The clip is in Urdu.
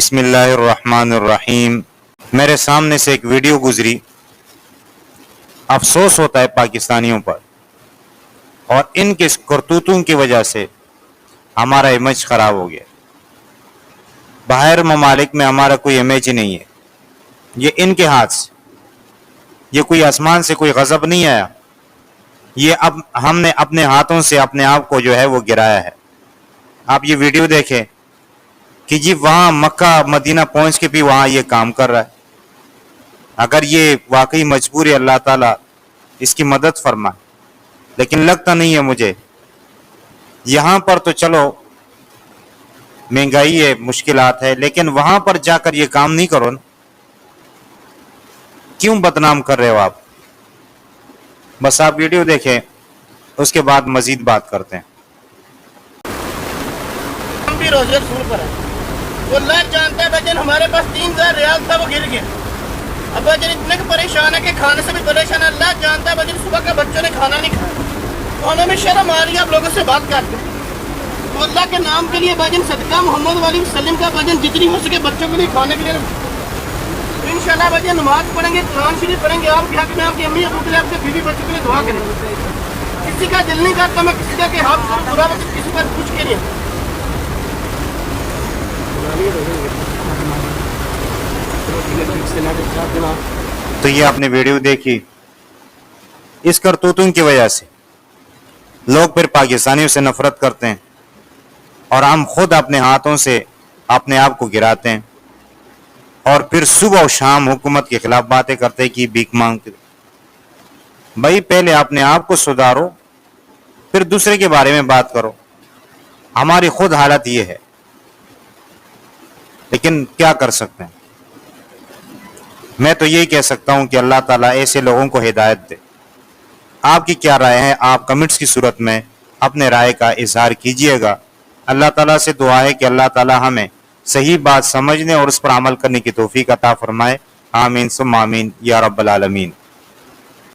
بسم اللہ الرحمن الرحیم۔ میرے سامنے سے ایک ویڈیو گزری، افسوس ہوتا ہے پاکستانیوں پر، اور ان کے کرتوتوں کی وجہ سے ہمارا امیج خراب ہو گیا۔ باہر ممالک میں ہمارا کوئی امیج ہی نہیں ہے، یہ ان کے ہاتھ سے، یہ کوئی آسمان سے کوئی غضب نہیں آیا، یہ اب ہم نے اپنے ہاتھوں سے اپنے آپ کو جو ہے وہ گرایا ہے۔ آپ یہ ویڈیو دیکھیں کہ جی وہاں مکہ مدینہ پہنچ کے بھی وہاں یہ کام کر رہا ہے۔ اگر یہ واقعی مجبوری، اللہ تعالیٰ اس کی مدد فرمائے، لیکن لگتا نہیں ہے مجھے۔ یہاں پر تو چلو مہنگائی ہے، مشکلات ہے، لیکن وہاں پر جا کر یہ کام نہیں کرو نا۔ کیوں بدنام کر رہے ہو آپ؟ بس آپ ویڈیو دیکھیں، اس کے بعد مزید بات کرتے ہیں۔ ہم بھی روزے رسول پر ہیں، وہ اللہ جانتا ہے بھجن ہمارے پاس 3000 ریال تھا، وہ گر گیا۔ اب بھجن اتنے پریشان ہے کہ کھانے سے بھی پریشان ہے، اللہ جانتا ہے بھجن صبح کا بچوں نے کھانا نہیں کھایا، تو ہمیں شرم آ رہی ہے آپ لوگوں سے بات کرتے ہیں۔ تو اللہ کے نام کے لیے بھجن صدقہ محمد علیہ وسلم کا بھجن جتنی ہو سکے بچوں کے لیے کھانے کے لیے انشاءاللہ بھجن نماز پڑھیں گے، قرآن شریف پڑھیں گے، آپ کے حق میں آپ کی امی ابو کے لیے، آپ کے بیوی بچوں کے لیے دعا کریں گے۔ کسی کا دل نہیں کرتا میں کسی کا کہ ہاتھ سے برا وقت کسی پر کچھ کے نہیں۔ تو یہ آپ نے ویڈیو دیکھی، اس کرتوتوں کی وجہ سے لوگ پھر پاکستانیوں سے نفرت کرتے ہیں، اور ہم خود اپنے ہاتھوں سے اپنے آپ کو گراتے ہیں، اور پھر صبح و شام حکومت کے خلاف باتیں کرتے کہ بھیک مانگتے۔ بھائی پہلے اپنے آپ کو سدھارو، پھر دوسرے کے بارے میں بات کرو۔ ہماری خود حالت یہ ہے، لیکن کیا کر سکتے ہیں؟ میں تو یہی کہہ سکتا ہوں کہ اللہ تعالیٰ ایسے لوگوں کو ہدایت دے۔ آپ کی کیا رائے ہے؟ آپ کمنٹس کی صورت میں اپنے رائے کا اظہار کیجئے گا۔ اللہ تعالیٰ سے دعا ہے کہ اللہ تعالیٰ ہمیں صحیح بات سمجھنے اور اس پر عمل کرنے کی توفیق عطا فرمائے۔ آمین ثم آمین یا رب العالمین۔